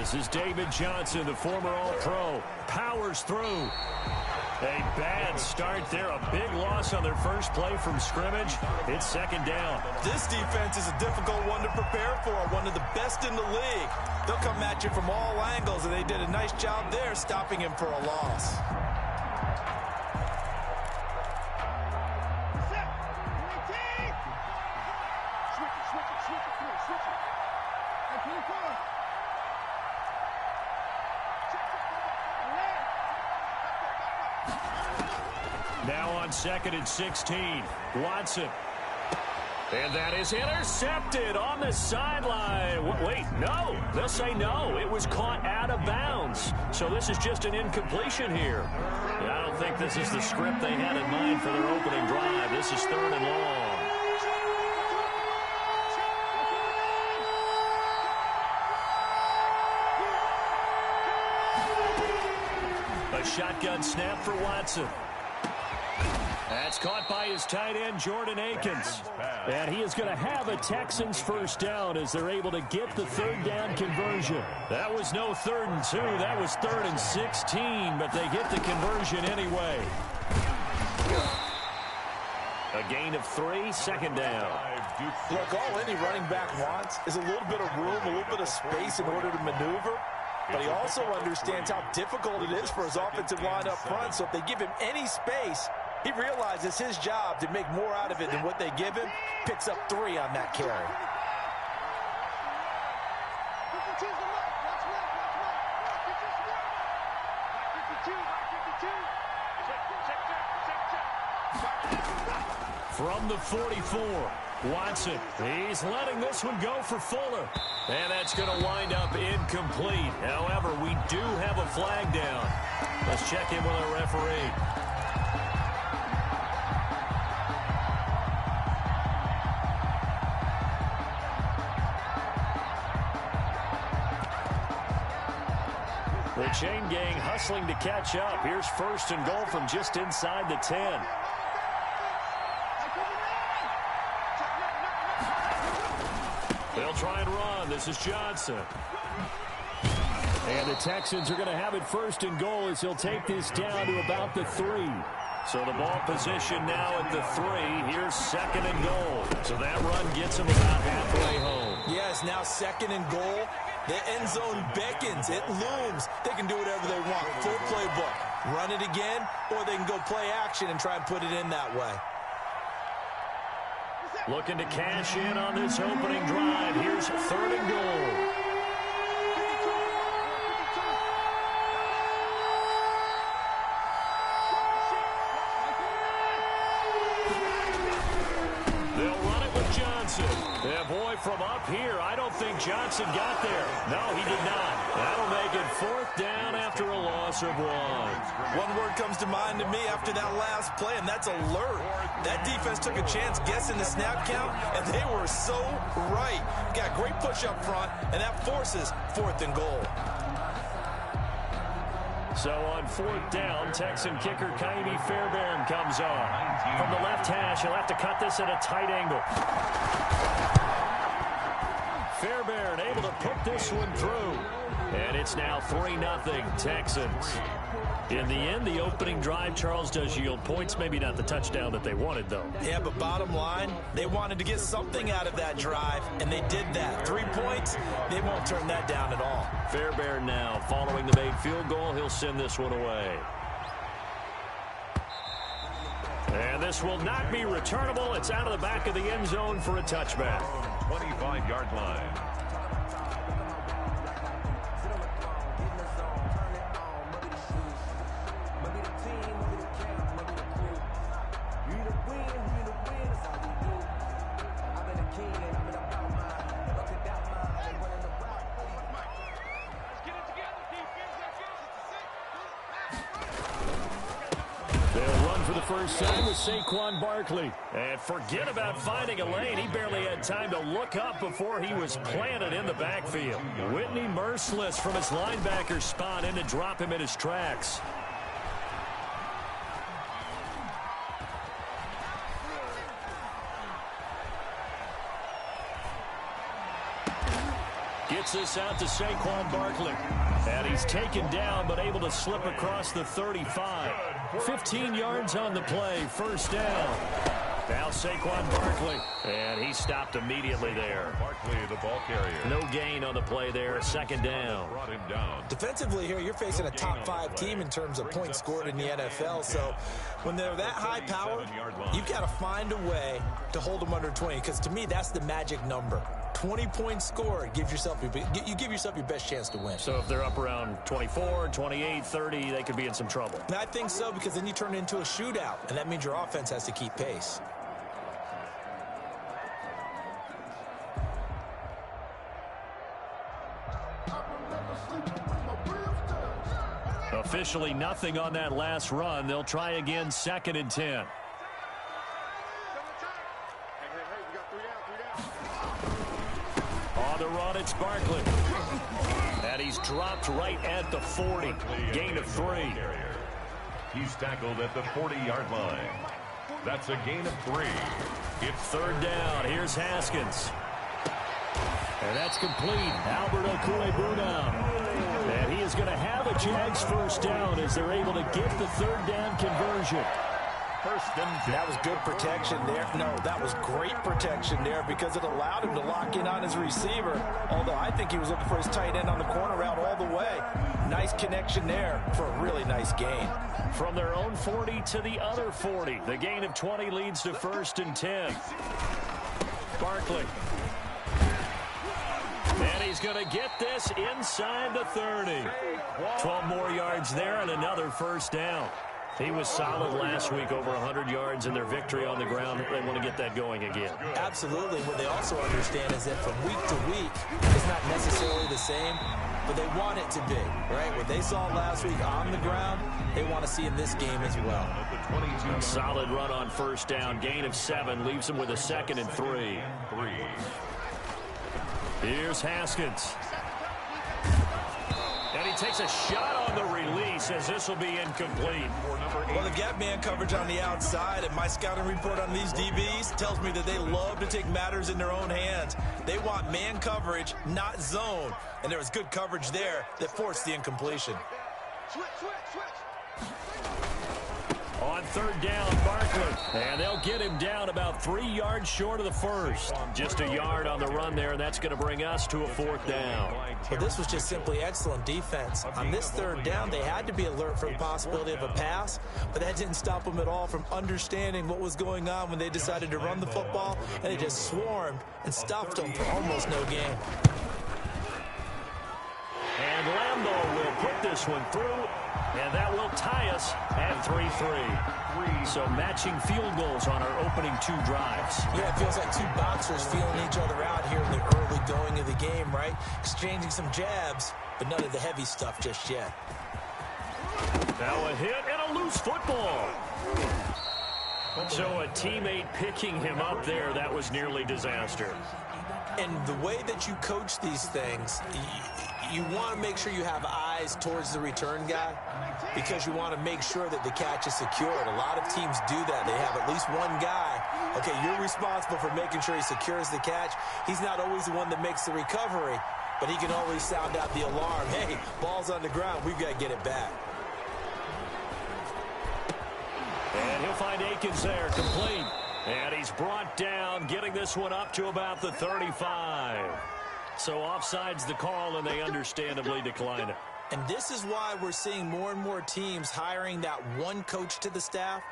This is David Johnson, the former All-Pro. Powers through. A bad start there. A big loss on their first play from scrimmage. It's second down. This defense is a difficult one to prepare for. One of the best in the league. They'll come at you from all angles, and they did a nice job there stopping him for a loss. Now on 2nd and 16, Watson. And that is intercepted on the sideline. Wait, no. They'll say no. It was caught out of bounds. So this is just an incompletion here. I don't think this is the script they had in mind for their opening drive. This is 3rd and long. A shotgun snap for Watson. That's caught by his tight end, Jordan Akins. And he is going to have a Texans first down as they're able to get the 3rd down conversion. That was no 3rd and 2. That was 3rd and 16, but they get the conversion anyway. A gain of 3, second down. Look, all any running back wants is a little bit of room, a little bit of space in order to maneuver. But he also understands how difficult it is for his offensive line up front. So if they give him any space, he realizes his job to make more out of it than what they give him. Picks up 3 on that carry. From the 44, Watson. He's letting this one go for Fuller. And that's going to wind up incomplete. However, we do have a flag down. Let's check in with our referee. The chain gang hustling to catch up. Here's 1st and goal from just inside the 10. They'll try and run. This is Johnson. And the Texans are going to have it 1st and goal as he'll take this down to about the 3. So the ball position now at the 3. Here's 2nd and goal. So that run gets him about halfway home. Yes, now 2nd and goal. The end zone beckons. It looms. They can do whatever they want. Full playbook. Run it again, or they can go play action and try and put it in that way. Looking to cash in on this opening drive. Here's 3rd and goal. They'll run it with Johnson. Yeah, boy, from up here, I don't think Johnson got there. No, he did not. That'll make it 4th down after a loss of 1. One word comes to mind to me after that last play, and that's alert. That defense took a chance guessing the snap count, and they were so right. Got great push up front, and that forces 4th and goal. So on 4th down, Texan kicker Kaimi Fairbairn comes on. From the left hash, he'll have to cut this at a tight angle. Fairbairn able to put this one through. And it's now 3-0 Texans. In the end, the opening drive, Charles, does yield points. Maybe not the touchdown that they wanted, though. Yeah, but bottom line, they wanted to get something out of that drive, and they did that. 3 points, they won't turn that down at all. Fairbairn now, following the made field goal, he'll send this one away. And this will not be returnable. It's out of the back of the end zone for a touchback. 25-yard line. First time with Saquon Barkley. And forget about finding a lane. He barely had time to look up before he was planted in the backfield. Whitney merciless from his linebacker spot in to drop him in his tracks. Gets this out to Saquon Barkley. And he's taken down but able to slip across the 35. 15 yards on the play. First down. Now Saquon Barkley. And he stopped immediately there. Barkley, the ball carrier. No gain on the play there. Second down. Brought him down. Defensively here, you're facing a top 5 team in terms of points scored in the NFL. So when they're that high powered, you've got to find a way to hold them under 20. Because to me, that's the magic number. 20 points scored, you give yourself your best chance to win. So if they're up around 24, 28, 30, they could be in some trouble. And I think so, because then you turn it into a shootout, and that means your offense has to keep pace. Officially nothing on that last run. They'll try again, 2nd and 10. On the run, it's Barkley. And he's dropped right at the 40. Gain of 3. He's tackled at the 40-yard line. That's a gain of 3. It's 3rd down. Here's Haskins. And that's complete. Albert Okwuegbunam now. And he is going to have a Jags first down as they're able to get the 3rd down conversion. That was good protection there. No, that was great protection there because it allowed him to lock in on his receiver. Although I think he was looking for his tight end on the corner route all the way. Nice connection there for a really nice gain. From their own 40 to the other 40. The gain of 20 leads to 1st and 10. Barkley. And he's going to get this inside the 30. 12 more yards there and another first down. He was solid last week, over 100 yards in their victory on the ground. They want to get that going again. Absolutely. What they also understand is that from week to week, it's not necessarily the same, but they want it to be, right? What they saw last week on the ground, they want to see in this game as well. A solid run on first down. Gain of 7 leaves him with a 2nd and 3. Here's Haskins. And he takes a shot on the release as this will be incomplete. Well, the gap man coverage on the outside, and my scouting report on these DBs tells me that they love to take matters in their own hands. They want man coverage, not zone. And there was good coverage there that forced the incompletion. On 3rd down, Barkley. And they'll get him down about 3 yards short of the first. Just a yard on the run there, and that's going to bring us to a 4th down. Well, this was just simply excellent defense. On this 3rd down, they had to be alert for the possibility of a pass, but that didn't stop them at all from understanding what was going on when they decided to run the football, and they just swarmed and stopped them for almost no gain. And Lambeau will put this one through, and that will tie us at 3-3. So matching field goals on our opening 2 drives. Yeah, it feels like 2 boxers feeling each other out here in the early going of the game, right? Exchanging some jabs, but none of the heavy stuff just yet. Now a hit and a loose football. So a teammate picking him up there, that was nearly disaster. And the way that you coach these things, you want to make sure you have eyes towards the return guy because you want to make sure that the catch is secured. A lot of teams do that. They have at least one guy. Okay, you're responsible for making sure he secures the catch. He's not always the one that makes the recovery, but he can always sound out the alarm. Hey, ball's on the ground. We've got to get it back. And he'll find Akins there, complete. And he's brought down, getting this one up to about the 35. So offside's the call, and they understandably decline it. And this is why we're seeing more and more teams hiring that one coach to the staff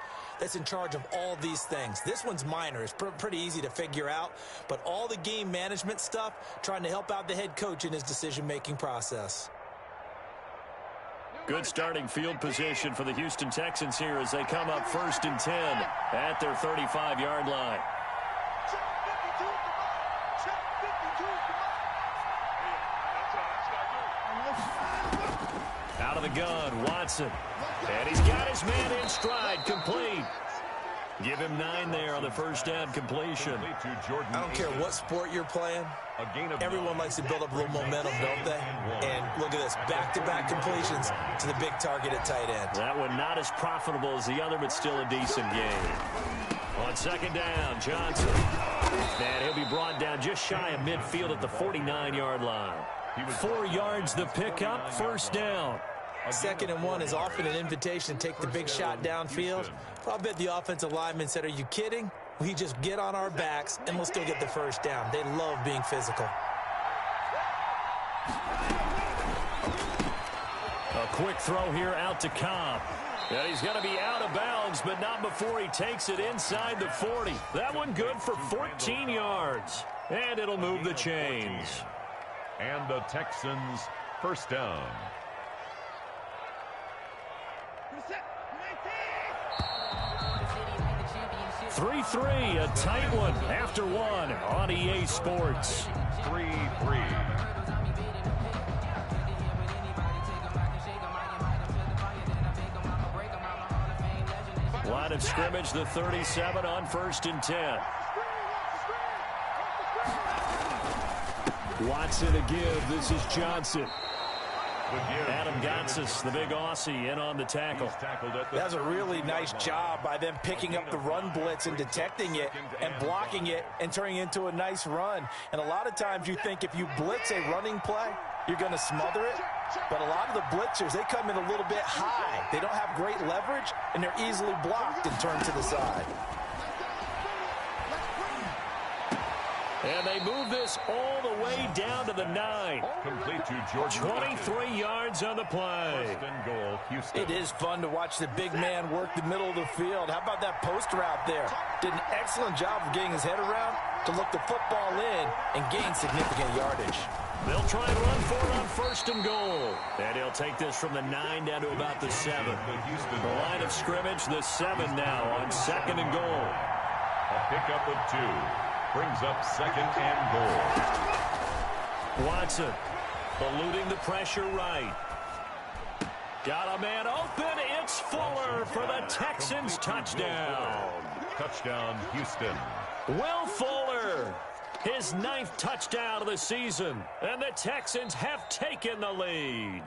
that's in charge of all these things. This one's minor. It's pretty easy to figure out. But all the game management stuff, trying to help out the head coach in his decision-making process. Good starting field position for the Houston Texans here as they come up 1st and 10 at their 35-yard line. Out of the gun, Watson. And he's got his man in stride, complete. Give him 9 there on the first down completion. I don't care what sport you're playing. Everyone likes to build up a little momentum, don't they? And look at this, back-to-back completions to the big target at tight end. That one not as profitable as the other, but still a decent game. On second down, Johnson. And he'll be brought down just shy of midfield at the 49-yard line. 4 yards the pickup, first down. 2nd and 1 is often an invitation to take the big shot downfield. Well, I bet the offensive lineman said, are you kidding? We just get on our backs and let's go get the first down. They love being physical. A quick throw here out to Cobb. And he's going to be out of bounds, but not before he takes it inside the 40. That one good for 14 yards. And it'll move the chains. And the Texans first down. 3-3, a tight one after one on EA Sports. 3-3. Line of scrimmage, the 37 on 1st and 10. Watson to give. This is Johnson. Adam Gotsis, the big Aussie, in on the tackle. That's a really nice job by them picking up the run blitz and detecting it and blocking it and turning it into a nice run. And a lot of times you think if you blitz a running play, you're going to smother it. But a lot of the blitzers, they come in a little bit high. They don't have great leverage, and they're easily blocked and turned to the side. And they move this all the way down to the 9. Complete to George. 23 yards on the play. First and goal, Houston. It is fun to watch the big man work the middle of the field. How about that post route there? Did an excellent job of getting his head around to look the football in and gain significant yardage. They'll try and run for it on 1st and goal. And he'll take this from the 9 down to about the 7. The line of scrimmage, the 7 now on 2nd and goal. A pickup of 2. Brings up 2nd and goal. Watson eluding the pressure right. Got a man open. It's Fuller for the Texans touchdown. Touchdown, Houston. Will Fuller, his 9th touchdown of the season. And the Texans have taken the lead.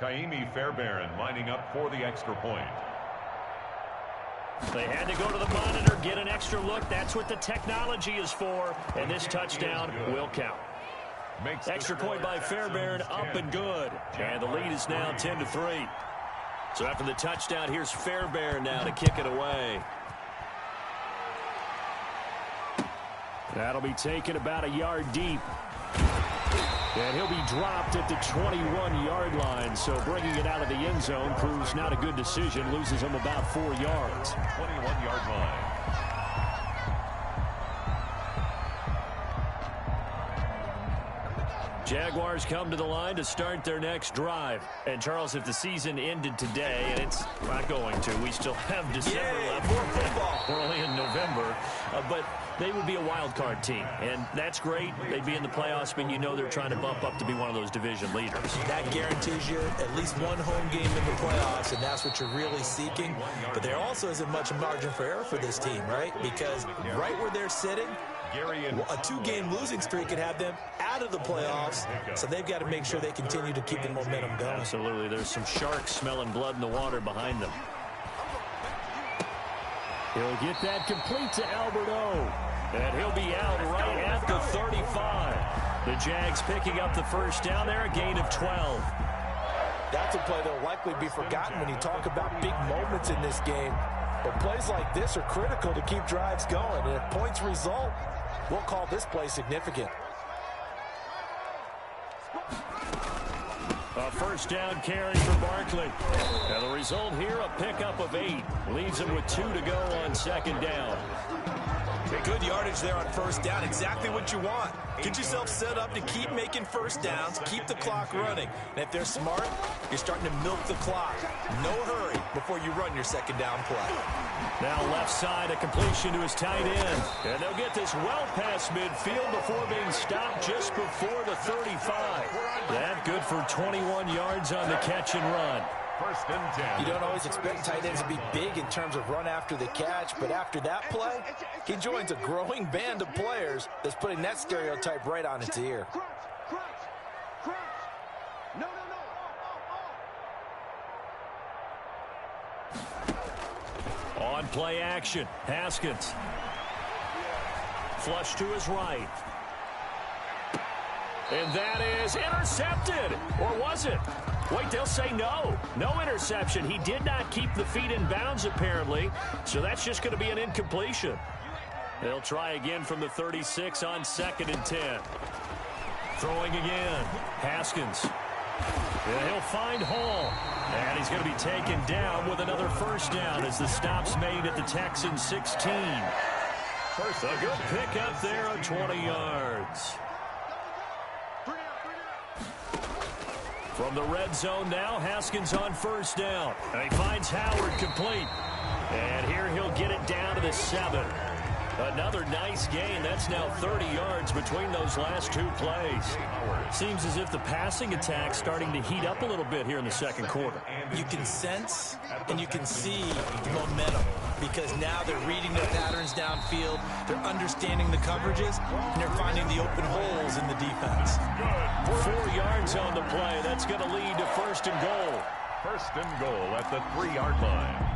Kaimi Fairbairn lining up for the extra point. They had to go to the monitor, get an extra look. That's what the technology is for. And this touchdown will count. Extra point by Fairbairn, up and good. And the lead is now 10-3. So after the touchdown, here's Fairbairn now to kick it away. That'll be taken about a yard deep. And he'll be dropped at the 21-yard line. So bringing it out of the end zone proves not a good decision. Loses him about 4 yards. 21-yard line. Jaguars come to the line to start their next drive. And, Charles, if the season ended today, and it's not going to, we still have December left. More football. We're only in November. But they would be a wild card team. And that's great. They'd be in the playoffs, but you know they're trying to bump up to be one of those division leaders. That guarantees you at least one home game in the playoffs, and that's what you're really seeking. But there also isn't much margin for error for this team, right? Because right where they're sitting, a 2-game losing streak could have them out of the playoffs, so they've got to make sure they continue to keep the momentum going. Absolutely. There's some sharks smelling blood in the water behind them. He'll get that complete to Alberto, and he'll be out right at the 35. The Jags picking up the first down there, a gain of 12. That's a play that will likely be forgotten when you talk about big moments in this game. But plays like this are critical to keep drives going, and if points result, we'll call this play significant. A first down carry for Barkley. And the result here, a pickup of 8. Leaves him with 2 to go on 2nd down. Good yardage there on first down. Exactly what you want. Get yourself set up to keep making first downs, keep the clock running. And if they're smart, you're starting to milk the clock. No hurry before you run your second down play. Now left side, a completion to his tight end. And they'll get this well past midfield before being stopped just before the 35. That good for 21 yards on the catch and run. First and 10. You don't always expect tight ends to be big in terms of run after the catch, but after that play, he joins a growing band of players that's putting that stereotype right on its ear. on play action. Haskins. Flush to his right. And that is intercepted. Or was it? Wait, they'll say no. No interception. He did not keep the feet in bounds, apparently. So that's just going to be an incompletion. They'll try again from the 36 on 2nd and 10. Throwing again. Haskins. And he'll find Hall. And he's going to be taken down with another first down as the stop's made at the Texans 16. First, a good pickup there of 20 yards. From the red zone now, Haskins on first down. And he finds Howard complete. And here he'll get it down to the 7. Another nice gain. That's now 30 yards between those last two plays. Seems as if the passing attack's starting to heat up a little bit here in the second quarter. You can sense and you can see momentum because now they're reading their patterns downfield, they're understanding the coverages, and they're finding the open holes in the defense. 4 yards on the play. That's going to lead to 1st and goal. 1st and goal at the 3-yard line.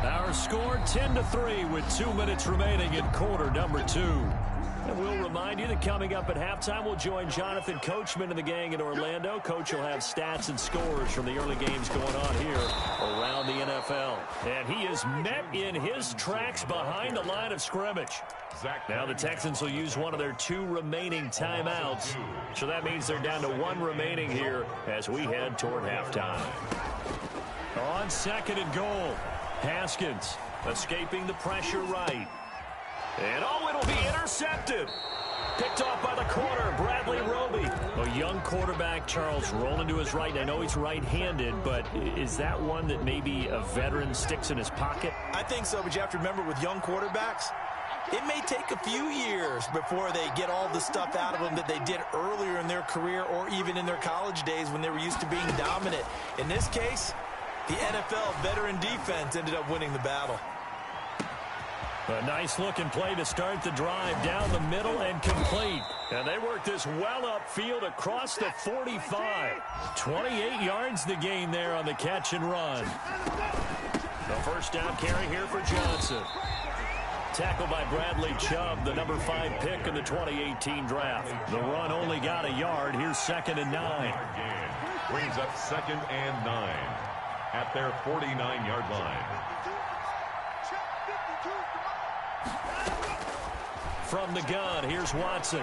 Our score 10-3 with 2 minutes remaining in quarter number 2. And we'll remind you that coming up at halftime, we'll join Jonathan Coachman and the gang in Orlando. Coach will have stats and scores from the early games going on here around the NFL. And he is met in his tracks behind the line of scrimmage. Now the Texans will use one of their 2 remaining timeouts. So that means they're down to 1 remaining here as we head toward halftime. On 2nd and goal. Haskins escaping the pressure right. And it'll be intercepted. Picked off by the corner, Bradley Roby. A young quarterback, Charles, rolling to his right. I know he's right-handed, but is that one that maybe a veteran sticks in his pocket? I think so, but you have to remember with young quarterbacks, it may take a few years before they get all the stuff out of them that they did earlier in their career or even in their college days when they were used to being dominant. In this case, the NFL veteran defense ended up winning the battle. A nice-looking play to start the drive down the middle and complete. And they work this well upfield across the 45. 28 yards the gain there on the catch and run. The first down carry here for Johnson. Tackled by Bradley Chubb, the number 5 pick in the 2018 draft. The run only got a yard. Here's 2nd and 9. Brings up 2nd and 9 at their 49-yard line. From the gun, here's Watson.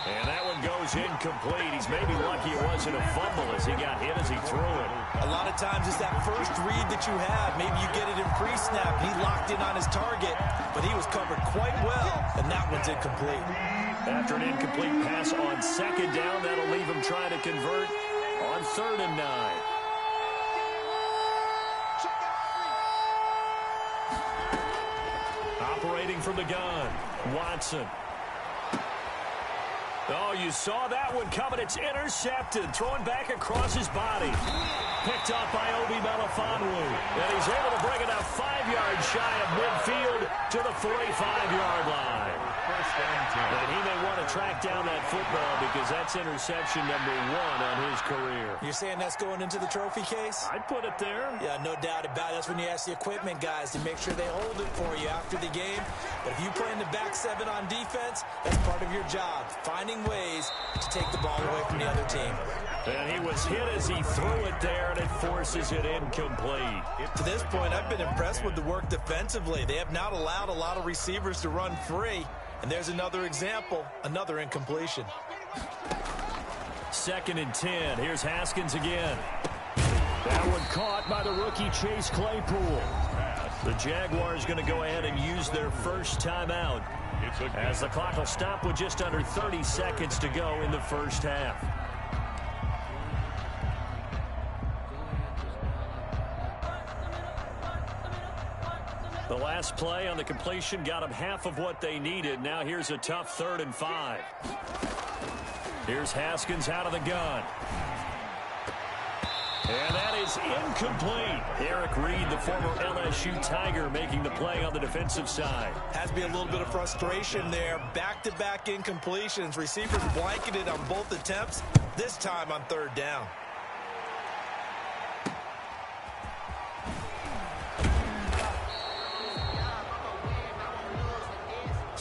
And that one goes incomplete. He's maybe lucky it wasn't a fumble as he got hit as he threw it. A lot of times it's that first read that you have. Maybe you get it in pre-snap. He locked in on his target, but he was covered quite well, and that one's incomplete. After an incomplete pass on 2nd down, that'll leave him trying to convert on 3rd and 9. Operating from the gun, Watson. Oh, you saw that one coming. It's intercepted. Throwing back across his body. Picked off by Obi Melifonwu. And he's able to bring it up 5 yards shy of midfield to the 45-yard line. First and 10. And he may want to track down that football because that's interception number 1 on his career. You're saying that's going into the trophy case? I'd put it there. Yeah, no doubt about it. That's when you ask the equipment guys to make sure they hold it for you after the game. But if you play in the back 7 on defense, that's part of your job, finding ways to take the ball away from the other team. And he was hit as he threw it there, and it forces it incomplete. To this point, I've been impressed with the work defensively. They have not allowed a lot of receivers to run free. And there's another example, another incompletion. 2nd and 10. Here's Haskins again. That one caught by the rookie Chase Claypool. The Jaguars going to go ahead and use their first timeout as the clock will stop with just under 30 seconds to go in the first half. The last play on the completion got them half of what they needed. Now here's a tough 3rd and 5. Here's Haskins out of the gun. And that is incomplete. Eric Reed, the former LSU Tiger, making the play on the defensive side. Has to be a little bit of frustration there. Back-to-back incompletions. Receivers blanketed on both attempts, this time on 3rd down.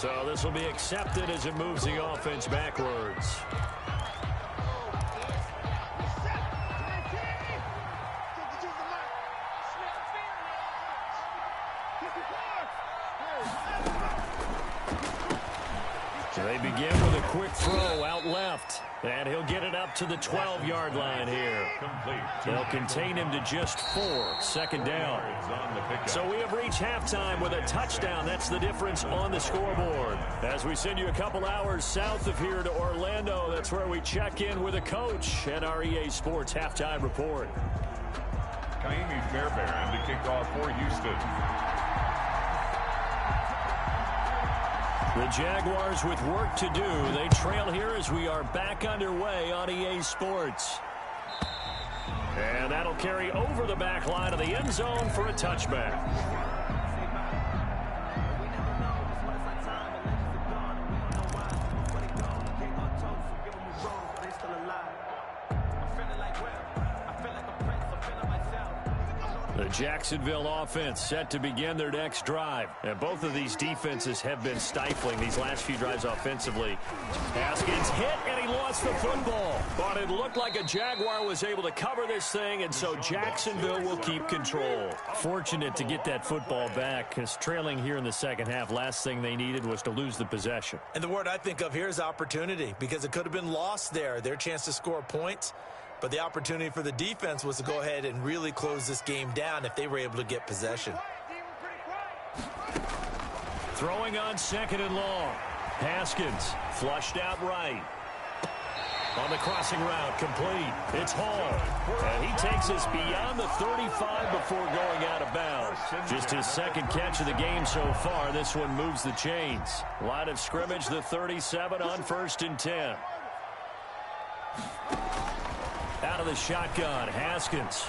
So this will be accepted as it moves the offense backwards. So they begin with a quick throw out left. And he'll get it up to the 12-yard line here. They'll contain him to just 4. Second down. So we have reached halftime with a touchdown. That's the difference on the scoreboard. As we send you a couple hours south of here to Orlando, that's where we check in with a coach at our EA Sports Halftime Report. Kaimi Fairbairn to kick off for Houston. The Jaguars with work to do. They trail here as we are back underway on EA Sports. And that'll carry over the back line of the end zone for a touchback. The Jacksonville offense set to begin their next drive. And both of these defenses have been stifling these last few drives offensively. Haskins hit, and he lost the football. But it looked like a Jaguar was able to cover this thing, and so Jacksonville will keep control. Fortunate to get that football back, because trailing here in the second half, last thing they needed was to lose the possession. And the word I think of here is opportunity, because it could have been lost there. Their chance to score points. But the opportunity for the defense was to go ahead and really close this game down if they were able to get possession. Throwing on second and long. Haskins flushed out right. On the crossing route, complete. It's Hall. And he takes us beyond the 35 before going out of bounds. Just his second catch of the game so far. This one moves the chains. Line of scrimmage, the 37 on 1st and 10. Out of the shotgun, Haskins.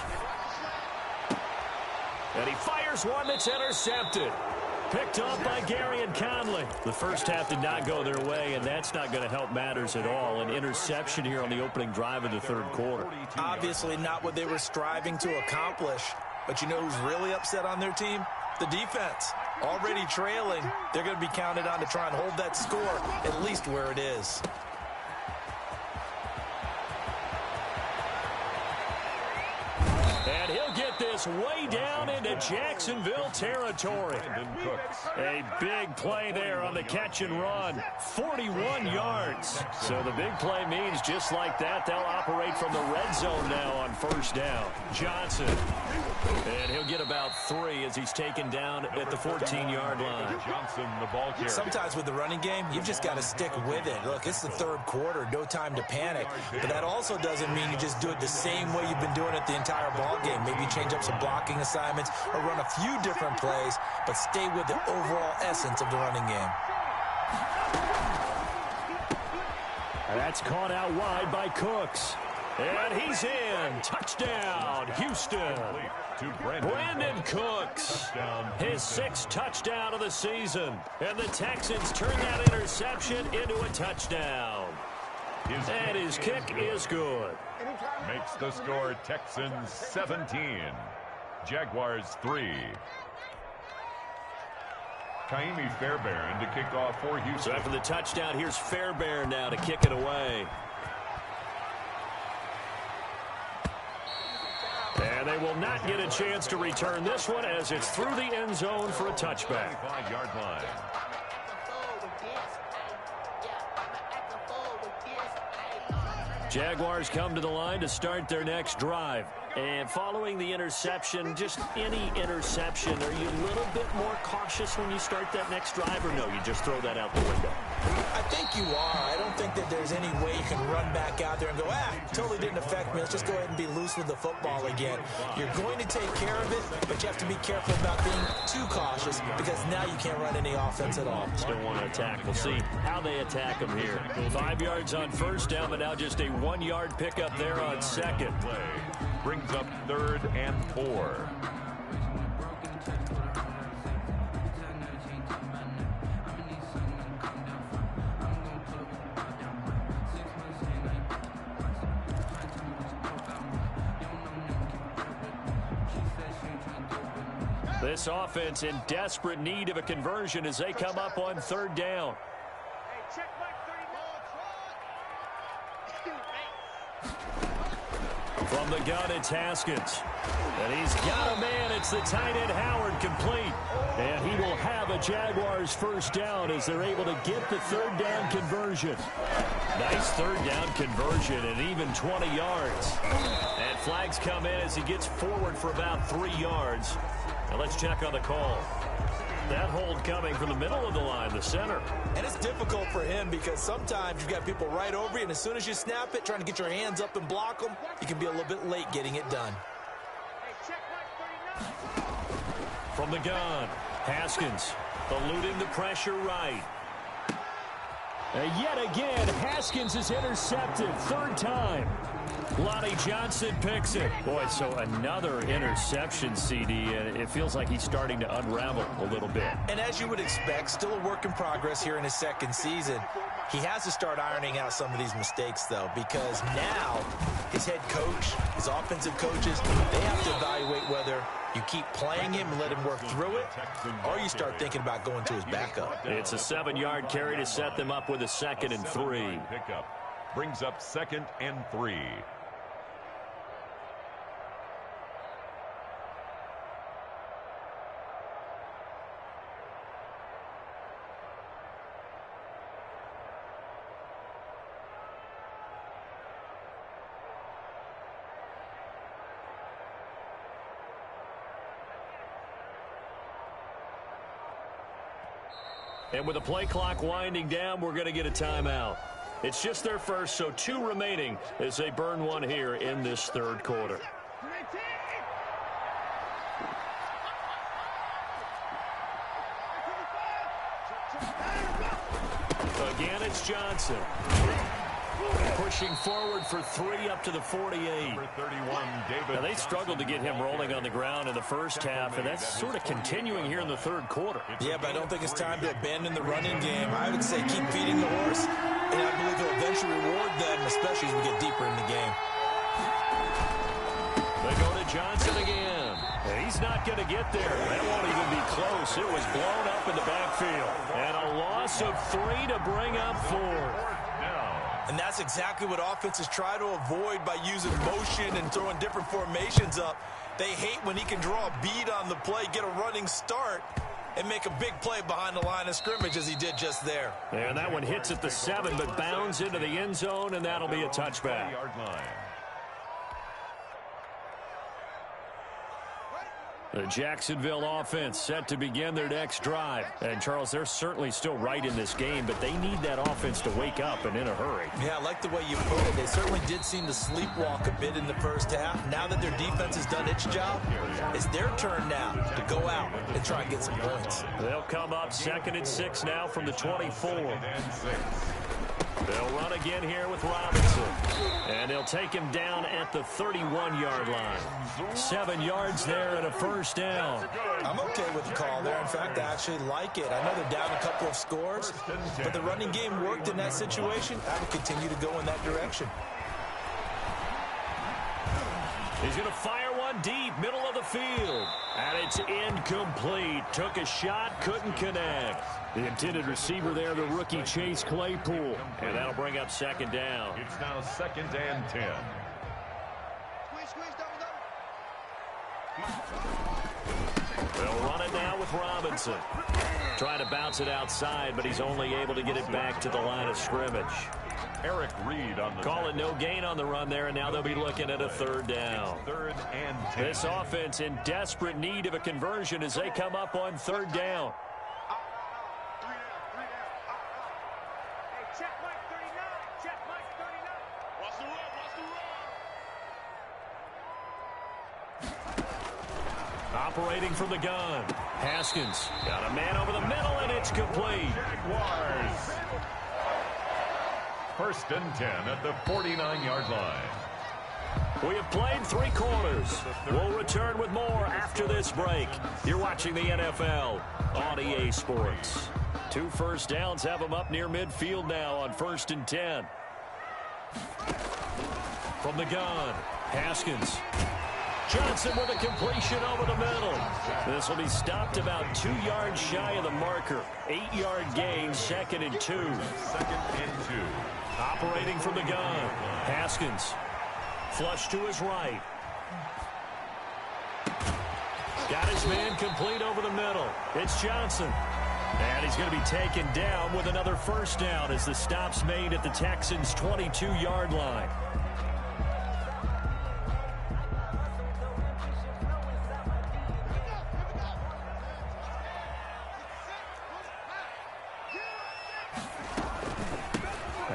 And he fires one that's intercepted. Picked up by Gary and Conley. The first half did not go their way, and that's not going to help matters at all. An interception here on the opening drive of the third quarter. Obviously not what they were striving to accomplish. But you know who's really upset on their team? The defense. Already trailing, they're going to be counted on to try and hold that score at least where it is. And he'll get this way down into Jacksonville territory. A big play there on the catch and run. 41 yards. So the big play means just like that, they'll operate from the red zone now on first down. Johnson. And he'll get about 3 as he's taken down at the 14-yard line. Johnson, the ball carrier. Sometimes with the running game, you've just got to stick with it. Look, it's the third quarter, no time to panic. But that also doesn't mean you just do it the same way you've been doing it the entire ball game. Maybe change up some blocking assignments or run a few different plays, but stay with the overall essence of the running game. That's caught out wide by Cooks. And he's in. Touchdown, Houston. To Brandon Cooks. His 6th touchdown of the season. And the Texans turn that interception into a touchdown. And his kick is good. Makes the score Texans 17. Jaguars 3. Kaimi Fairbairn to kick off for Houston. So after the touchdown, here's Fairbairn now to kick it away. And they will not get a chance to return this one as it's through the end zone for a touchback. 5-yard line. Jaguars come to the line to start their next drive. And following the interception, just any interception, are you a little bit more cautious when you start that next drive, or no, you just throw that out the window? I think you are. I don't think that there's any way you can run back out there and go, totally didn't affect me. Let's just go ahead and be loose with the football again. You're going to take care of it, but you have to be careful about being too cautious because now you can't run any offense at all. Still want to attack. We'll see how they attack them here. 5 yards on first down, but now just a 1-yard pickup there on second. Brings up 3rd and 4. This offense in desperate need of a conversion as they come up on third down. From the gun, it's Haskins. And he's got a man. It's the tight end Howard complete. And he will have a Jaguars first down as they're able to get the third down conversion. Nice third down conversion and even 20 yards. And flags come in as he gets forward for about 3 yards. Now let's check on the call. That hold coming from the middle of the line, the center. And it's difficult for him because sometimes you've got people right over you, and as soon as you snap it, trying to get your hands up and block them, you can be a little bit late getting it done. From the gun, Haskins eluding the pressure right. And yet again, Haskins is intercepted. Third time. Lonnie Johnson picks it. Boy, so another interception, CD, and it feels like he's starting to unravel a little bit. And as you would expect, still a work in progress here in his second season. He has to start ironing out some of these mistakes, though, because now his head coach, his offensive coaches, they have to evaluate whether you keep playing him and let him work through it, or you start thinking about going to his backup. It's a 7-yard carry to set them up with a 2nd and 3. Pickup brings up 2nd and 3. And with the play clock winding down, we're going to get a timeout. It's just their first, so 2 remaining as they burn one here in this third quarter. Again, it's Johnson. Pushing forward for 3 up to the 48. Now, they struggled to get him rolling on the ground in the first half, and that's sort of continuing here in the third quarter. Yeah, but I don't think it's time to abandon the running game. I would say keep feeding the horse, and I believe he'll eventually reward them, especially as we get deeper in the game. They go to Johnson again. And he's not going to get there. That won't even be close. It was blown up in the backfield. And a loss of 3 to bring up 4. And that's exactly what offenses try to avoid by using motion and throwing different formations up. They hate when he can draw a bead on the play, get a running start, and make a big play behind the line of scrimmage as he did just there. And that one hits at the 7, but bounds into the end zone, and that'll be a touchback. The Jacksonville offense set to begin their next drive. And, Charles, they're certainly still right in this game, but they need that offense to wake up and in a hurry. Yeah, I like the way you put it. They certainly did seem to sleepwalk a bit in the first half. Now that their defense has done its job, it's their turn now to go out and try and get some points. They'll come up 2nd and 6 now from the 24. They'll run again here with Robinson. And they'll take him down at the 31-yard line. 7 yards there and a first down. I'm okay with the call there. In fact, I actually like it. I know they're down a couple of scores, but the running game worked in that situation. I would continue to go in that direction. He's going to fire one deep, middle of the field. And it's incomplete. Took a shot, couldn't connect. The intended receiver there, the rookie Chase Claypool. And that'll bring up 2nd down. It's now 2nd and 10. They'll run it now with Robinson. Trying to bounce it outside, but he's only able to get it back to the line of scrimmage. Eric Reed on the calling no gain on the run there, and now they'll be looking at a 3rd down. 3rd and 10. This offense in desperate need of a conversion as they come up on 3rd down. Operating from the gun. Haskins got a man over the middle, and it's complete. Jaguars. 1st and 10 at the 49-yard line. We have played 3 quarters. We'll return with more after this break. You're watching the NFL on EA Sports. 2 first downs have them up near midfield now on 1st and 10. From the gun, Haskins. Johnson with a completion over the middle. This will be stopped about 2 yards shy of the marker. 8-yard gain, 2nd and 2. 2nd and 2. Operating from the gun. Haskins. Flush to his right. Got his man complete over the middle. It's Johnson. And he's going to be taken down with another first down as the stop's made at the Texans' 22-yard line.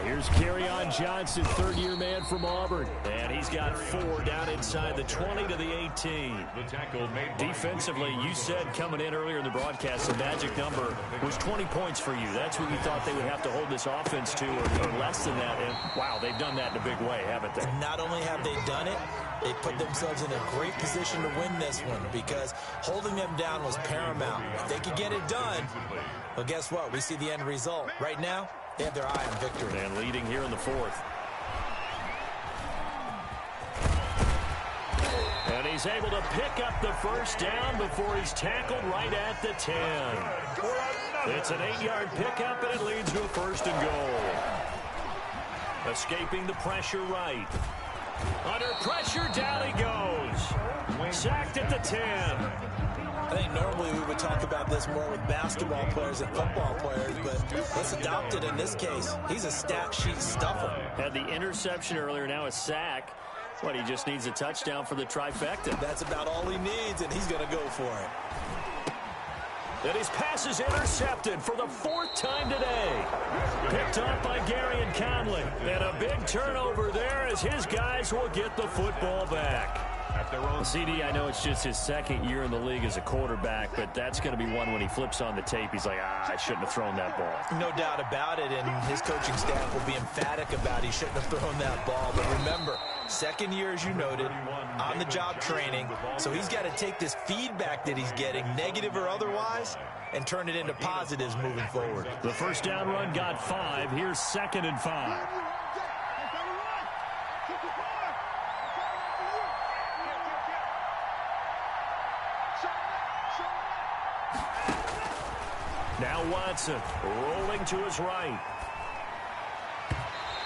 Here's Kerryon Johnson, third-year man from Auburn. And he's got 4 down inside the 20 to the 18. The tackle made Defensively, you said coming in earlier in the broadcast, the magic number was 20 points for you. That's what you thought they would have to hold this offense to, or less than that. And, wow, they've done that in a big way, haven't they? Not only have they done it, they put themselves in a great position to win this one because holding them down was paramount. If they could get it done, well, guess what? We see the end result. Right now, they have their eye on victory. And leading here in the 4th. And he's able to pick up the first down before he's tackled right at the 10. It's an 8-yard pickup, and it leads to a 1st and goal. Escaping the pressure right. Under pressure, down he goes. Sacked at the 10. I think normally we would talk about this more with basketball players and football players, but let's adopt it in this case. He's a stat sheet stuffer. Had the interception earlier, now a sack. What, he just needs a touchdown for the trifecta. That's about all he needs, and he's going to go for it. And his pass is intercepted for the 4th time today. Picked off by Gary and Conley. And a big turnover there as his guys will get the football back. At their own. CD, I know it's just his 2nd year in the league as a quarterback, but that's going to be one when he flips on the tape. He's like, I shouldn't have thrown that ball. No doubt about it, and his coaching staff will be emphatic about he shouldn't have thrown that ball. But remember, 2nd year, as you noted, on-the-job training, so he's got to take this feedback that he's getting, negative or otherwise, and turn it into positives moving forward. The first down run got 5. Here's 2nd and 5. Now Watson rolling to his right.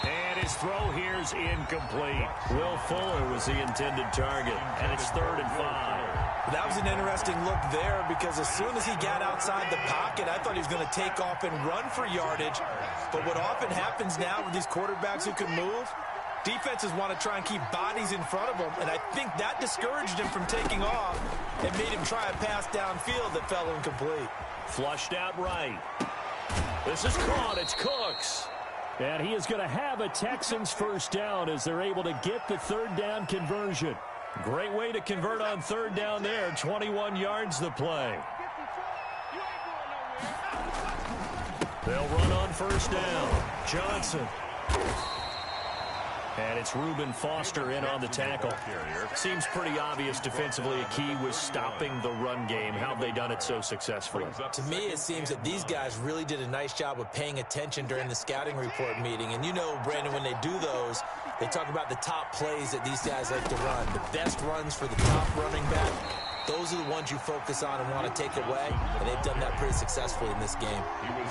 And his throw here's incomplete. Will Fuller was the intended target. And it's 3rd and 5. That was an interesting look there because as soon as he got outside the pocket, I thought he was going to take off and run for yardage. But what often happens now with these quarterbacks who can move, defenses want to try and keep bodies in front of them, and I think that discouraged him from taking off and made him try a pass downfield that fell incomplete. Flushed out right. This is caught. It's Cooks. And he is going to have a Texans first down as they're able to get the 3rd down conversion. Great way to convert on 3rd down there. 21 yards the play. They'll run on 1st down. Johnson. And it's Reuben Foster in on the tackle. Seems pretty obvious defensively a key was stopping the run game. How have they done it so successfully? To me, it seems that these guys really did a nice job of paying attention during the scouting report meeting. And you know, Brandon, when they do those, they talk about the top plays that these guys like to run. The best runs for the top running back. Those are the ones you focus on and want to take away, and they've done that pretty successfully in this game.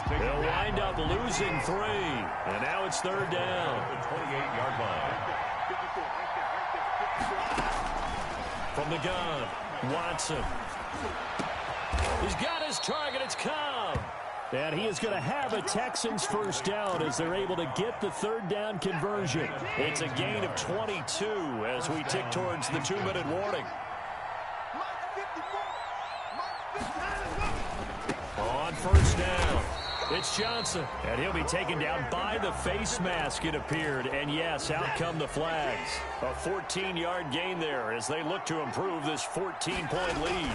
They'll wind up losing 3, and now it's 3rd down. The 28-yard line. From the gun, Watson. He's got his target. It's Cobb. And he is going to have a Texans first down as they're able to get the 3rd down conversion. It's a gain of 22 as we tick towards the 2-minute warning. On 1st down, it's Johnson, and he'll be taken down by the face mask, it appeared. And yes, out come the flags. A 14-yard gain there as they look to improve this 14-point lead.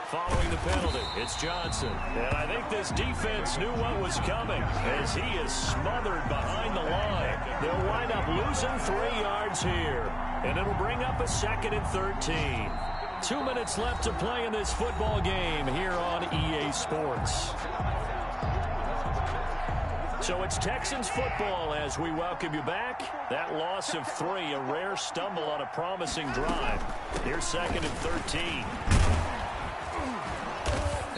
Following the penalty, it's Johnson. And I think this defense knew what was coming as he is smothered behind the line. They'll wind up losing 3 yards here, and it'll bring up a 2nd and 13. 2 minutes left to play in this football game here on EA Sports. So it's Texans football as we welcome you back. That loss of 3, a rare stumble on a promising drive. Here's 2nd and 13.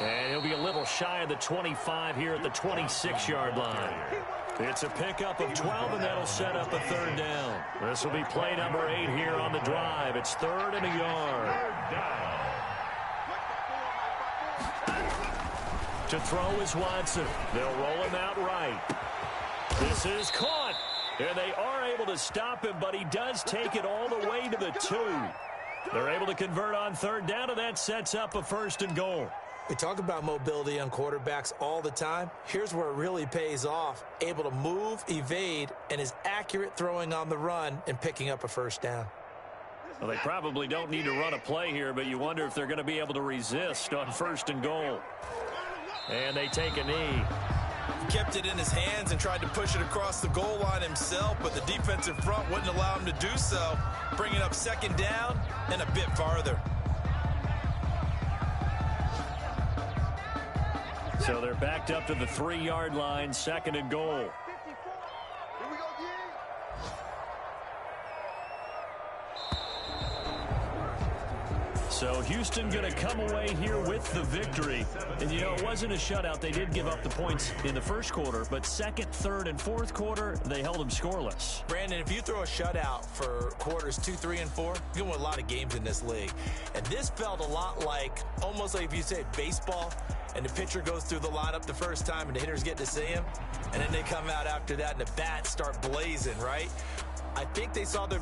And he'll be a little shy of the 25 here at the 26-yard line. It's a pickup of 12, and that'll set up a 3rd down. This will be play number 8 here on the drive. It's 3rd and a yard. To throw is Watson. They'll roll him out right. This is caught. And they are able to stop him, but he does take it all the way to the 2. They're able to convert on 3rd down, and that sets up a 1st and goal. We talk about mobility on quarterbacks all the time. Here's where it really pays off. Able to move, evade, and is accurate throwing on the run and picking up a 1st down. Well, they probably don't need to run a play here, but you wonder if they're going to be able to resist on 1st and goal. And they take a knee. He kept it in his hands and tried to push it across the goal line himself, but the defensive front wouldn't allow him to do so, bringing up 2nd down and a bit farther. So they're backed up to the 3-yard line, 2nd and goal. So Houston going to come away here with the victory. And, you know, it wasn't a shutout. They did give up the points in the 1st quarter, but 2nd, 3rd, and 4th quarter, they held them scoreless. Brandon, if you throw a shutout for quarters 2, 3, and 4, you're going to win a lot of games in this league. And this felt a lot like, almost like if you said baseball, and the pitcher goes through the lineup the first time, and the hitters get to see him, and then they come out after that, and the bats start blazing, right? I think they saw their